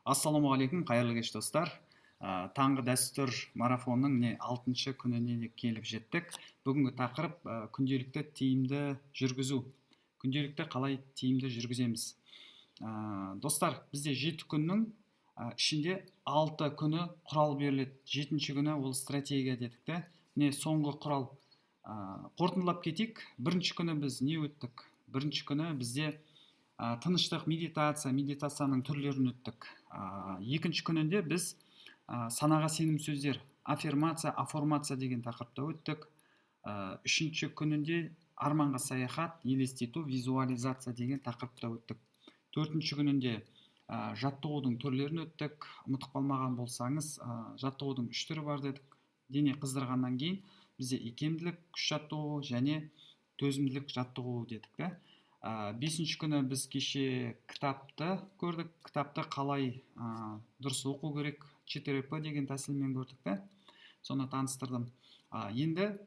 Ассалаумағалейкум, қайырлы кеш достар. Таңғы дәстүр марафонның 6-шы күніне келіп жеттік. Бүгінгі тақырып күнделікті тиімді жүргізу. Күнделікті қалай тиімді жүргіземіз? Достар, бізде 7 күннің ішінде 6 күні құрал беріледі. 7-ші күні ол стратегия дедік те. Соңғы құрал қорытындылап кетейік. Бірінші күні біз не өттік? Бірінші күні бізде тыныштық, медитацияның түрлерін өттік. Екінші күнінде біз санаға сенім сөздер, аффирмация, аформация деген тақырыпта өттік. Үшінші күнінде арманға саяхат, елестету, визуализация деген тақырыпта өттік. Төртінші күнінде жаттығудың түрлерін өттік. Ұмытып қалмаған болсаңыз, жаттығудың 3 түрі бар дедік. Дене қыздырғаннан кейін бізде икемділік, күш жаттығу және төзімділік жаттығу дедік. Бесінші күні біз кеше кітапты көрдік. Кітапты қалай дұрыс оқу керек, 4P деген тәсілмен көрдік. Соны таныстырдым. Енді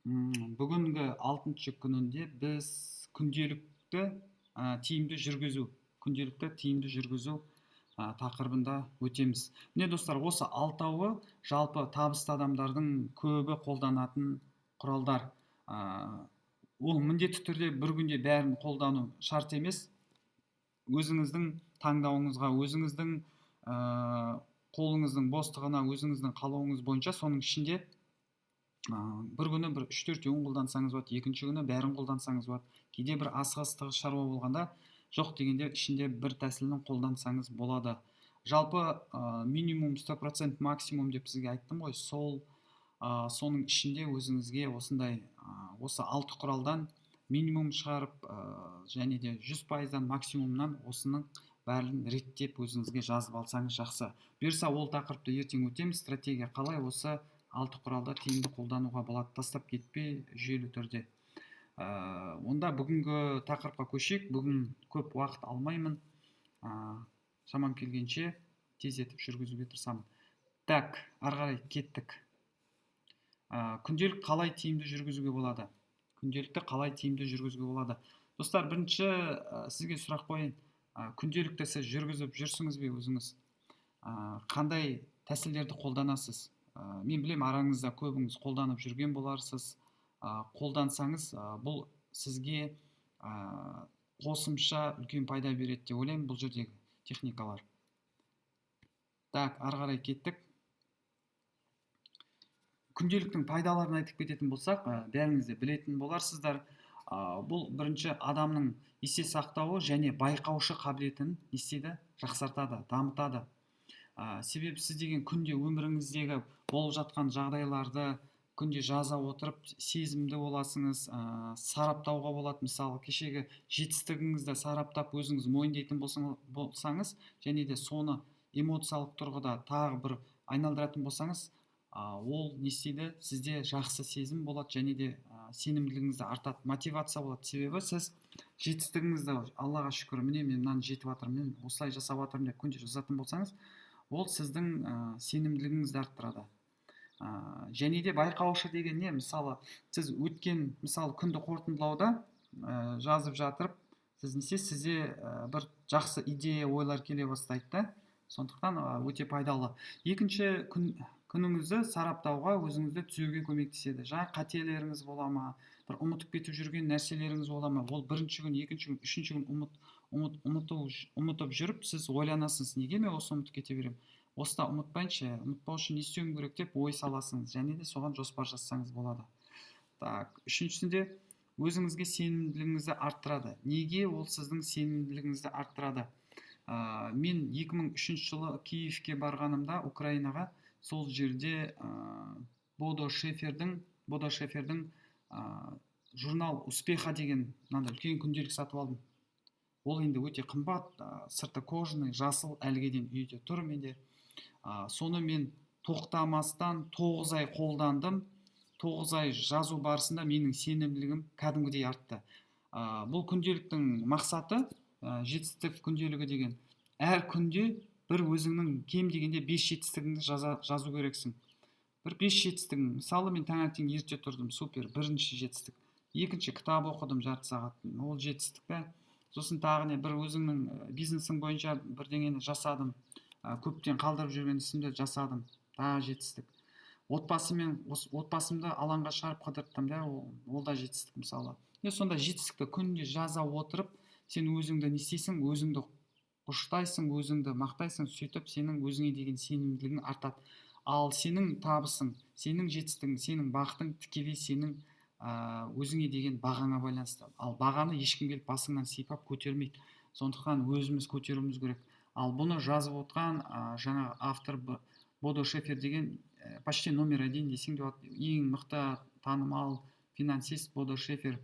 бүгінгі 6-шы күнінде біз күнделікті тиімді жүргізу тақырыбында өтеміз. Міне достар, осы 6-ы жалпы табысты адамдардың көбі қолданатын құралдар. Ол міндетті түрде бір күнде бәрін қолдану шарт емес. Өзіңіздің таңдауыңызға, өзіңіздің қолыңыздың бостығына, өзіңіздің қалауыңыз бойынша соның ішінде бір күні 3-4-еуін қолдансаңыз болады, екінші күні бәрін қолдансаңыз болады. Кейде бір асығыстығы шаруа болғанда жоқ дегенде ішінде бір тәсілін қолдансаңыз болады. Жалпы минимум 100%, максимум деп сізге айттым ғой. Соның ішінде өзіңізге осы 6 құралдан минимум шығарып, және де 100%-дан максимумнан осының бәрін реттеп өзіңізге жазып алсаңыз жақсы. Бұйырса ол тақырыпты ертең өтеміз. Стратегия қалай осы 6 құралда тиімді қолдануға болады, тастап кетпей жүйелі түрде. Онда бүгінгі тақырыпқа көшейік. Бүгін көп уақыт алмаймын. Шамам келгенше тездетіп жүргізуге тырысамын. Так, ары қарай кеттік. Күнделік қалай тиімді жүргізуге болады? Достар, бірінші сізге сұрақ қойын. Күнделікті сіз жүргізіп жүрсіңіз бе өзіңіз? Қандай тәсілдерді қолданасыз? Мен білем, араңызда көбіңіз қолданып жүрген боларсыз. Қолдансаңыз, бұл сізге қосымша үлкен пайда береді деп ойлаймын, бұл жердегі техникалар. Так, ары қарай кеттік. Күнделіктің пайдаларын айтып кететін болсақ, бәріңіз де білетін боларсыздар. Бұл бірінші адамның есте сақтауы және байқаушы қабілетін жақсартады, дамытады. Себебі сіз деген күнде өміріңіздегі болып жатқан жағдайларды күнде жаза отырып, сезімді боласыңыз, сараптауға болады. Мысалы, кешегі жетістігіңізді сараптап өзіңіз мойындайтын болсаңыз, және де соны эмоциялық тұрғыда тағы бір айналдыратын болсаңыз, ол сізде жақсы сезім болады, және де сенімділігіңізді артады, мотивация болады. Себебі сіз жетістігіңізді Аллаға шүкір, міне мен мынаны жетіп жатырмын, мен осылай жасап жатырмын деп күнде жазатын болсаңыз, ол сіздің сенімділігіңізді арттырады. Және де байқаушы деген не? Мысалы, сіз өткен күнді қорытындылауда жазып жатырып, сізде бір жақсы идея, ойлар келе бастайды. Сондықтан өте пайдалы. Екінші күніңізді сараптауға, өзіңізді түзеуге көмектеседі. Жаңа қателеріңіз бола ма, бір ұмытып кетіп жүрген нәрселеріңіз бола ма? Ол бірінші күн, екінші күн, үшінші күн ұмытып жүріп, сіз ойланасыз, неге мен осы ұмытып кете беремін? Осыда ұмытпайыншы, ұмытпау үшін не істеуім керек деп ой саласыңыз, және де соған жоспар жасасаңыз болады. Так, үшіншісінде өзіңізге сенімділігіңізді арттырады. Неге ол сіздің сенімділігіңізді арттырады? Мен 2003 жылы Киевке барғанымда, Украинаға, сол жерде Бодо Шефердің журнал «Успеха» деген үлкен күнделік сатып алдым. Ол енді өте қымбат, сырты кожаный, жасыл, әліге дейін үйде тұр менде. Соны мен тоқтамастан 9 ай қолдандым. 9 ай жазу барысында менің сенімділігім кәдімгідей артты. Бұл күнделіктің мақсаты, жетістік күнделігі деген, әр күнде бір өзіңнің кем дегенде 5 жетістігіңді жазу керексің. Бір 5 жетістігің. Мысалы, мен таңертең ерте тұрдым, супер, бірінші жетістік. Екінші, кітап оқыдым жарты сағат, ол жетістік. сосын тағы не бір өзіңнің бизнесің бойынша бірдеңені жасадым, көптен қалдырып жүрген ісімді жасадым, тағы жетістік. Отбасымды алаңға шығарып қыдырттым, да, ол да жетістік мысалы. Сонда жетістікті күнде жаза отырып, сен өзіңді не істейсің, өзіңді құштайсың, өзіңді мақтайсың, сөйтіп сенің өзіңе деген сенімділігің артады. Ал сенің табысың, сенің жетістігің, сенің бақытың тікелей сенің өзіңе деген бағаңа байланысты. Ал бағаны ешкім келіп басыңнан сипап көтермейді. Сондықтан өзіміз көтеруіміз керек. Ал бұны жазып отқан жаңа автор Бодо Шефер деген почти номер 1 десең де болады. Ең мықты танымал финансист Бодо Шефер,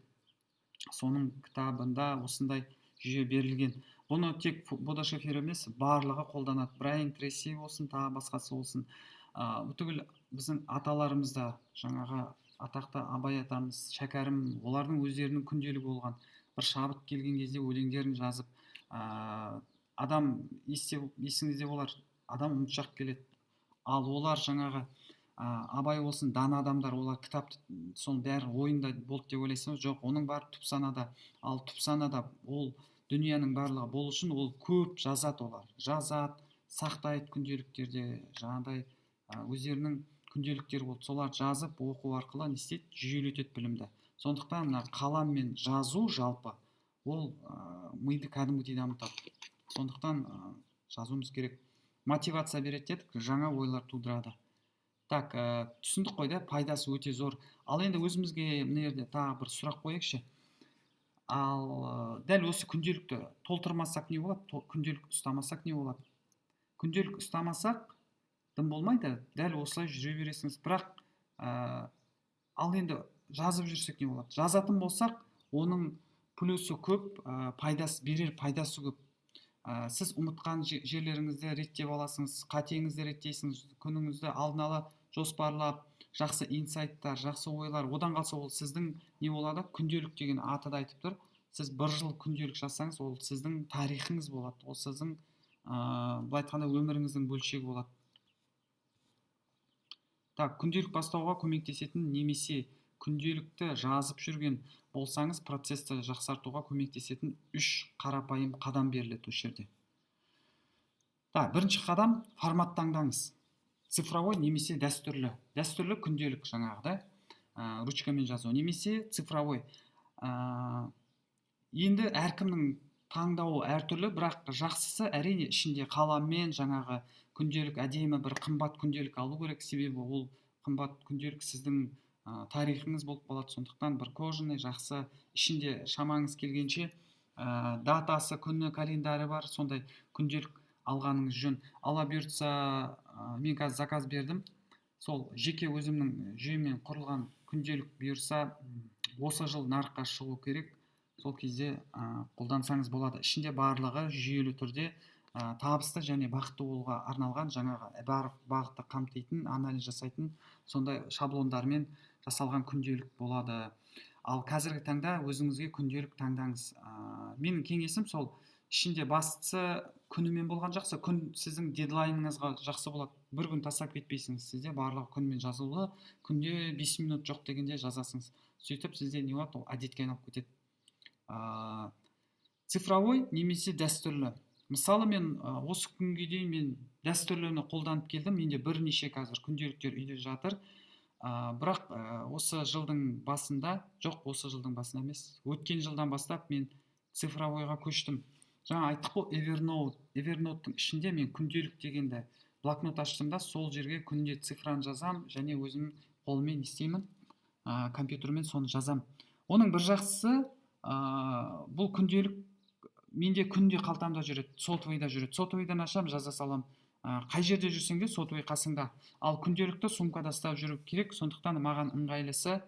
соның кітабында осындай жүйе берілген. Бұны тек Бодо Шефер емес, барлығы қолданады. Брайан Трейси болсын, тағы басқасы болсын. Түгіл біздің аталарымыз да, жаңағы атақты Абай атамыз, Шәкәрім, олардың өздерінің күнделігі болған. Бір шабыт келген кезде өлеңдерін жазып, адам есіңізде болар, адам ұмытшақ келеді. Ал олар жаңағы Абай болсын, дана адамдар, олар кітапты соның бәрі ойында болды деп ойлайсыз, жоқ, оның бәрі түп санада. Ал түп санада ол дүнияның барлығы болу үшін ол көп жазады, олар жазады, сақтайды күнделіктерде, жаңағыдай өздерінің күнделіктері болды, солар жазып оқу арқылы не істейді, жүйелетеді білімді. Сондықтан мына қалам мен жазу жалпы ол миды кәдімгідей дамытады. Сондықтан жазуымыз керек. Мотивация береді дедік, жаңа ойлар тудырады. Так, түсіндік қой, да, пайдасы өте зор. Ал енді өзімізге мына жерде тағы бір сұрақ қояйықшы. Ал дәл осы күнделікті толтырмасақ не болады? Күнделік ұстамасақ не болады? Күнделік ұстамасақ дым болмайды, дәл осылай жүре бересіңіз. Бірақ ал енді жазып жүрсек не болады? Жазатын болсақ, оның плюсы көп, берер пайдасы көп. Сіз ұмытқан жерлеріңізді реттеп аласыңыз, қатеңізді реттейсіңіз, күніңізді алдын ала жоспарлап, жақсы инсайттар, жақсы ойлар. Одан қалса ол сіздің не болады? Күнделік деген аты да айтып тұр. Сіз бір жыл күнделік жасаңыз, ол сіздің тарихыңыз болады. Ол сіздің былай айтқанда өміріңіздің бөлшегі болады. Так, күнделік бастауға көмектесетін немесе күнделікті жазып жүрген болсаңыз, процесті жақсартуға көмектесетін 3 қарапайым қадам беріледі осы жерде. Бірінші қадам, формат таңдаңыз. Цифровой немесе дәстүрлі. Дәстүрлі күнделік жаңағы, ручкамен жазу, немесе цифровой. Енді әркімнің таңдауы әртүрлі, бірақ жақсысы әрине ішінде қаламмен жаңағы күнделік, әдемі бір қымбат күнделік алу керек, себебі ол қымбат күнделік сіздің тарихыңыз болып қалады. Сондықтан бір кожаный жақсы, ішінде шамаңыз келгенше датасы, күні, календарі бар, сондай күнделік алғаныңыз жөн. Алла бұйыртса, мен қазір заказ бердім, сол жеке өзімнің жүйемен құрылған күнделік бұйырса осы жыл нарыққа шығу керек. Сол кезде қолдансаңыз болады. Ішінде барлығы жүйелі түрде табысты және бақытты болуға арналған, жаңағы бағытты қамтитын, анализ жасайтын сондай шаблондармен жасалған күнделік болады. Ал қазіргі таңда өзіңізге күнделік таңдаңыз. Менің кеңесім сол, ішінде бастысы күнімен болған жақсы. Күн сіздің дедлайныңызға жақсы болады. Бір күн тастап кетпейсіңіз. Сізде барлығы күнмен жазылуы, күнде 5 минут жоқ дегенде жазасыңыз. Сөйтіп сізде не болады? Ол әдетке айналып кетеді. Цифровой немесе дәстүрлі. Мысалы мен осы күнге дейін мен дәстүрліні қолданып келдім. Менде бірнеше қазір күнделіктер үйде жатыр. Бірақ осы жылдың басында, жоқ, осы жылдың басында емес, өткен жылдан бастап мен цифровойға көштім. Жаңа айттық қой, Evernote-тың ішінде мен күнделік дегенде блокнот аштым да, сол жерге күнде цифраны жазам, және өзім қолмен істеймін, компьютермен соны жазам. Оның бір жақсысы, бұл күнделік менде күнде қалтамда жүреді, сотовыйда жүреді. Сотовыйдан ашам, жаза салам. Қай жерде жүрсең де сотовый қасыңда. Ал күнделікті сумкада ұстап жүру керек. Сондықтан маған ыңғайлысы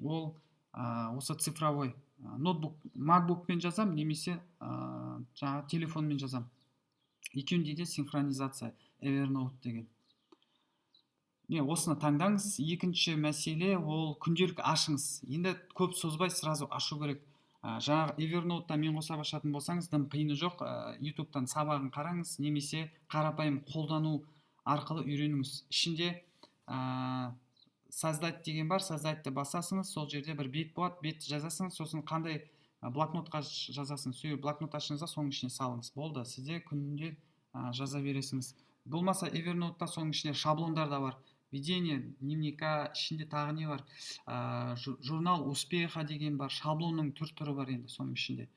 ол осы цифровой. Ноутбук, макбукпен жазам, немесе жаңа телефонмен жазам. Екеуінде де синхронизация, Evernote деген. Осыны таңдаңыз. Екінші мәселе ол күнделік ашыңыз. Енді көп созбай сразу ашу керек. Жаңағы Evernote-та мен қосап ашатын болсаңыз, дым қиыны жоқ. YouTube-тан сабағын қараңыз, немесе қарапайым қолдану арқылы үйреніңіз. Ішінде создать деген бар, создатьты басасыңыз, сол жерде бір бет болады, бетті жазасыңыз, сосын қандай блокнотқа жазасың, сөйтіп блокнот ашыңыз да соның ішіне салыңыз, болды, сізде күнде жаза бересіңіз. Болмаса Evernote-та соның ішінде шаблондар да бар, ведение дневника, ішінде тағы не бар, журнал успеха деген бар, шаблонның түрі бар енді соның ішінде.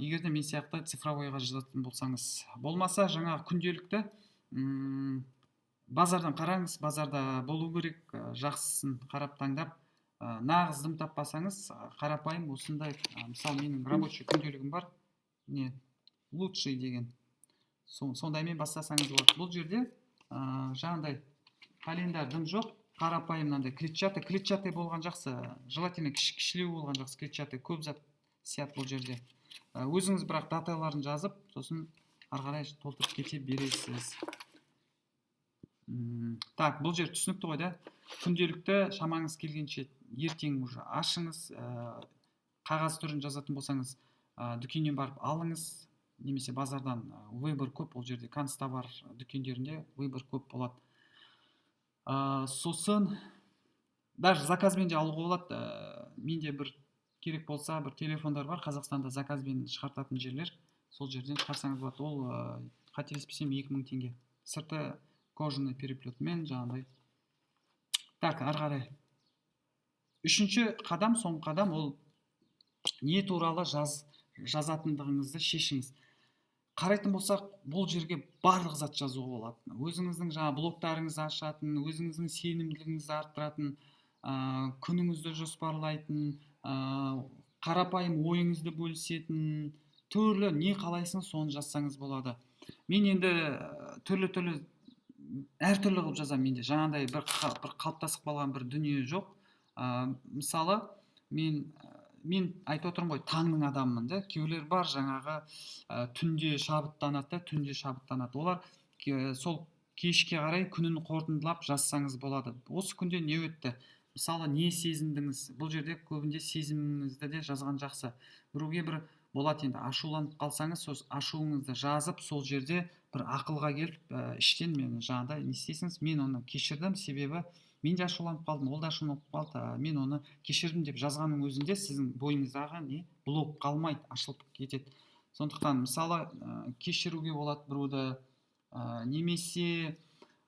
Егерде мен сияқты цифровойға жазатын болсаңыз, болмаса жаңағы күнделікті базардан қараңыз, базарда болу керек, жақсысын қарап таңдап, нағыз дым таппасаңыз, қарапайым осындай, мысалы менің рабочий күнделігім бар, не лучший деген, сондаймен бастасаңыз болады. Бұл жерде жаңағыдай календарь дым жоқ, қарапайым мынандай клетчатый болған жақсы, желательно кішілеу болған жақсы, клетчатый көп зат сияды бұл жерде. Өзіңіз бірақ даталарын жазып, сосын ары қарай толтырып кете бересіз. Так, бұл жер түсінікті ғой да. Күнделікті шамаңыз келгенше ертең уже ашыңыз, қағаз түрін жазатын болсаңыз, дүкеннен барып алыңыз, немесе базардан выбор көп, бұл жерде канцтовар дүкендерінде выбор көп болады. Сосын даже заказбен де алуға болады. Менде бір керек болса, бір телефондар бар, Қазақстанда заказбен шығартатын жерлер, сол жерден шығарсаңыз болады. Ол қателеспесем 2000 теңге. Сырты кожаный переплетмен жаңағыдай. Так, ары қарай. Үшінші қадам, соңғы қадам, ол не туралы жазатындығыңызды шешіңіз. Қарайтын болсақ, бұл жерге барлық зат жазуға болады. Өзіңіздің жаңа блогтарыңызды ашатын, өзіңіздің сенімділігіңізді арттыратын, күніңізді жоспарлайтын, қарапайым ойыңызды бөлісетін, түрлі не қалайсың соны жазсаңыз болады. Мен енді түрлі әртүрлі қылып жазамын. Менде жаңағыдай бір қалыптасып қалған бір дүние жоқ. Мысалы, мен айтып отырмын ғой, таңның адамымын да. Кейбіреулер бар жаңағы түнде шабыттанады. Олар сол кешке қарай күнін қорытындылап жазсаңыз болады. Осы күнде не өтті? Мысалы, не сезіндіңіз? Бұл жерде көбінде сезіміңізді де жазған жақсы. Біреуге бір болады енді, ашуланып қалсаңыз, сол ашуыңызды жазып, сол жерде бір ақылға келіп, іштен мен жаңағыдай не істейсіңіз? Мен оны кешірдім, себебі мен де ашуланып қалдым, ол да ашуланып қалды, мен оны кешірдім деп жазғанның өзінде сіздің бойыңыздағы не блок қалмайды, ашылып кетеді. Сондықтан мысалы кешіруге болады біреуді, немесе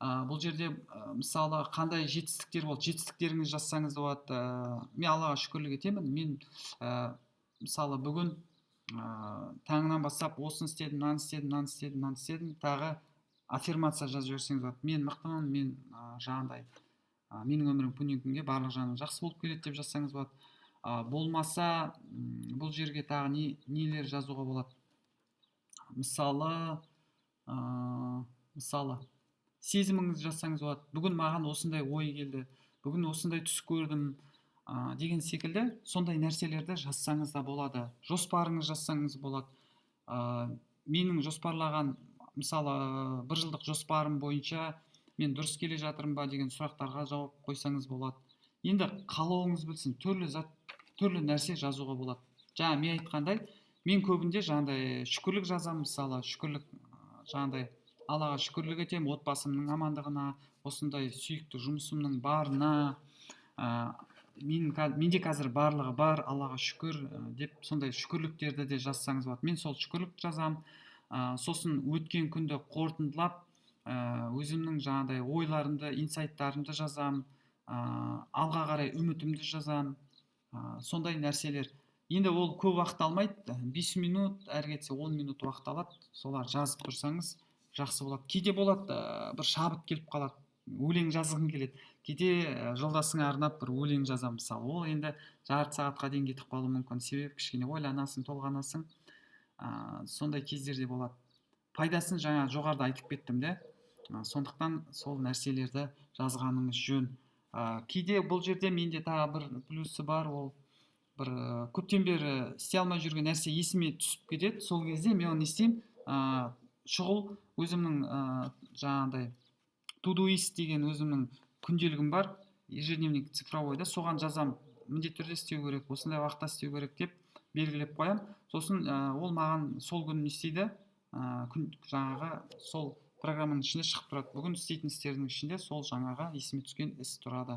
бұл жерде мысалы қандай жетістіктер болды, жетістіктеріңіз жазсаңыз болады. Мен Аллаға шүкірлік етемін. Мен мысалы бүгін таңнан бастап осын істедім, мынаны істедім, тағы аффирмация жазып жіберсеңіз болады. Мен мықтымын, мен жаңағыдай, менің өмірім күннен күнге барлық жағынан жақсы болып келеді деп жазсаңыз болады. Болмаса бұл жерге тағы нелер жазуға болады. Мысалы сезіміңізді жазсаңыз болады. Бүгін маған осындай ой келді, бүгін осындай түс көрдім деген секілді сондай нәрселерді жазсаңыз да болады. Жоспарыңыз жазсаңыз болады. Менің жоспарлаған, мысалы, бір жылдық жоспарым бойынша мен дұрыс келе жатырмын ба деген сұрақтарға жауап қойсаңыз болады. Енді қалауыңыз білсін, түрлі нәрсе жазуға болады. Жаңа мен айтқандай, мен көбінде жаңағыдай шүкірлік жазамын, мысалы, шүкірлік жаңағыдай Аллаға шүкірлік етемін, отбасымның амандығына, осындай сүйікті жұмысымның барына, менде қазір барлығы бар, Аллаға шүкір деп сондай шүкірліктерді де жазсаңыз болады. Мен сол шүкірлік жазам. Сосын өткен күнді қорытындылап, өзімнің жаңағыдай ойларымды, инсайттарымды жазам, алға қарай үмітімді жазам. Сондай нәрселер. Енді ол көп уақыт алмайды, 5 минут, әрі кетсе 10 минут уақыт алады. Солар жазып тұрсаңыз жақсы болады. Кейде болады, бір шабыт келіп қалады, өлең жазғың келеді. Кейде жолдасыңа арнап бір өлең жазам, мысалы. Ол енді жарты сағатқа дейін кетіп қалуы мүмкін, себебі кішкене ойланасың, толғанасың. Сондай кездерде болады. Пайдасын жаңа жоғарыда айтып кеттім де. Сондықтан сол нәрселерді жазғаныңыз жөн. Кейде бұл жерде менде тағы бір плюсы бар, ол бір көптен бері істей алмай жүрген нәрсе есіме түсіп кетеді. Сол кезде мен оны істеймін. Шұғыл өзімнің жаңағыдай Todoist деген өзімнің күнделігім бар, ежедневник цифровойда, соған жазам, міндетті түрде істеу керек, осындай уақытта істеу керек деп белгілеп қоям. Сосын ол маған сол күн не істейді, жаңағы сол программаның ішінде шығып тұрады. Бүгін істейтін істердің ішінде сол жаңағы есіме түскен іс тұрады.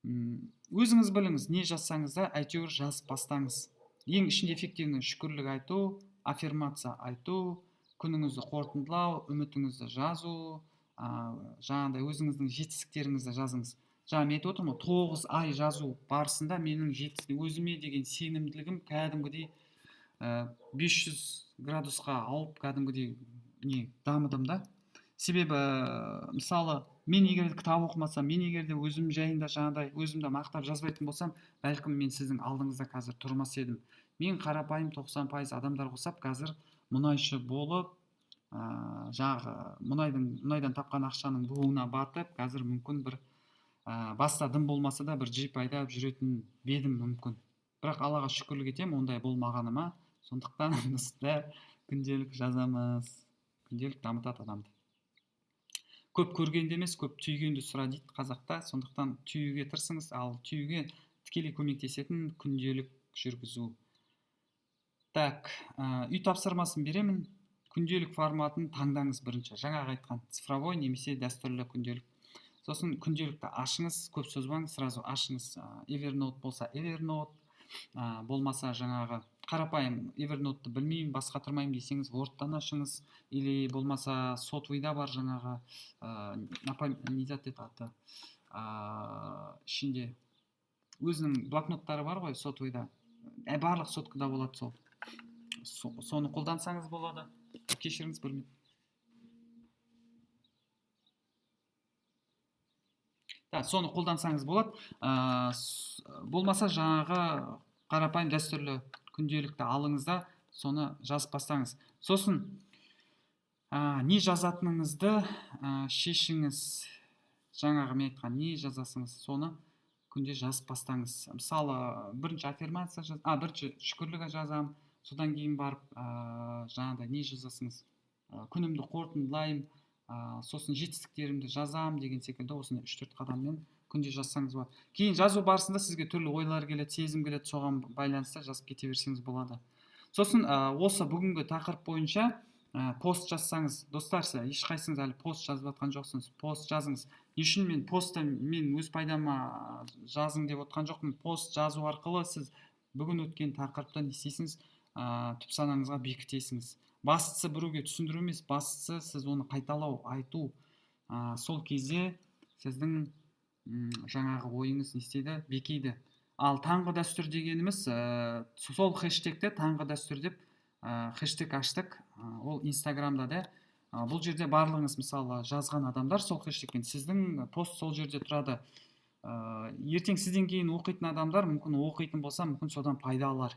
Өзіңіз біліңіз, не жазсаңыз да әйтеуір жазып бастаңыз. ең ішінде эффективный шүкірлік айту, аффирмация айту, күніңізді қорытындылау, үмітіңізді жазу, жаңағыдай өзіңіздің жетістіктеріңізді жазыңыз. Жаңа мен айтып отырмын ғой, 9 ай жазу барысында менің өзіме деген сенімділігім кәдімгідей 500 градусқа ауып кәдімгідей не дамыдым да. Себебі мысалы мен егер де кітап оқымасам, мен егер де өзім жайында жаңағыдай өзімді мақтап жазбайтын болсам, бәлкім мен сіздің алдыңызда қазір тұрмас едім. Мен қарапайым 90% адамдар қосап қазір мұнайшы болып, жаңағы мұнайдан тапқан ақшаның буына батып, қазір мүмкін бір баста дым болмаса да бір джип айдап жүретін бедім мүмкін. Бірақ Аллаға шүкірлік етемін ондай болмағаныма. Сондықтан біздер күнделік жазамыз. Күнделік дамытады адамды. Көп көргенде емес, көп түйгенді сұра дейді қазақта. Сондықтан түйуге тырысыңыз, ал түйуге тікелей көмектесетін күнделік жүргізу. Так, үй тапсырмасын беремін. Күнделік форматын таңдаңыз бірінші. Жаңағы айтқан цифровой немесе дәстүрлі күнделік. Сосын күнделікті ашыңыз, көп созбаңыз, сразу ашыңыз. Evernote болса Evernote, болмаса жаңағы қарапайым Evernote-ты білмеймін, басқа тұрмаймын десеңіз Word-тан ашыңыз, или болмаса Sotway-да бар жаңағы не зат аты ішінде өзінің блокноттары бар ғой Sotway-да. Барлық соткада болады сол. Соны қолдансаңыз болады. Кешіріңіз, білмеймін. Соны қолдансаңыз болады. Болмаса жаңағы қарапайым дәстүрлі күнделікті алыңыз да соны жазып бастаңыз. Сосын не жазатыныңызды шешіңіз. Жаңағы мен айтқан не жазасыңыз, соны күнде жазып бастаңыз. Мысалы, бірінші аффирмация бірінші шүкірлік жазам, содан кейін барып жаңағыдай не жазасыңыз, күнімді қорытындылаймын, сосын жетістіктерімді жазам деген секілді осындай 3-4 қадаммен күнде жазсаңыз болады. Кейін жазу барысында сізге түрлі ойлар келеді, сезім келеді, соған байланысты жазып кете берсеңіз болады. Сосын осы бүгінгі тақырып бойынша пост жазсаңыз, достар, ешқайсыңыз әлі пост жазып жатқан жоқсыңыз, пост жазыңыз. Не үшін мен постты мен өз пайдама жазың деп отқан жоқпын. Пост жазу арқылы сіз бүгін өткен тақырыптан не істейсіңіз, түп санаңызға бекітесіңіз. Бастысы біреуге түсіндіру емес, бастысы сіз оны қайталау, айту. Сол кезде сіздің жаңағы ойыңыз не істейді, бекейді. Ал таңғы дәстүр дегеніміз сол хэштегті таңғы дәстүр деп хэштег аштық. Ол Инстаграмда да. Бұл жерде барлығыңыз мысалы жазған адамдар сол хэштегпен, сіздің пост сол жерде тұрады. Ертең сізден кейін оқитын адамдар мүмкін оқитын болса, мүмкін содан пайда алар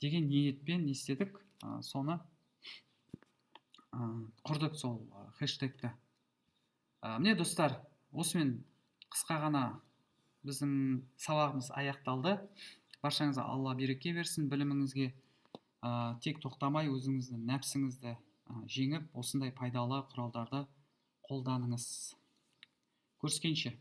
деген ниетпен не істедік, соны құрдық сол хэштегті. Міне достар, осымен қысқа ғана біздің сабағымыз аяқталды. Баршаңызға Алла береке берсін, біліміңізге тек тоқтамай өзіңізді, нәпсіңізді жеңіп, осындай пайдалы құралдарды қолданыңыз. Көріскенше.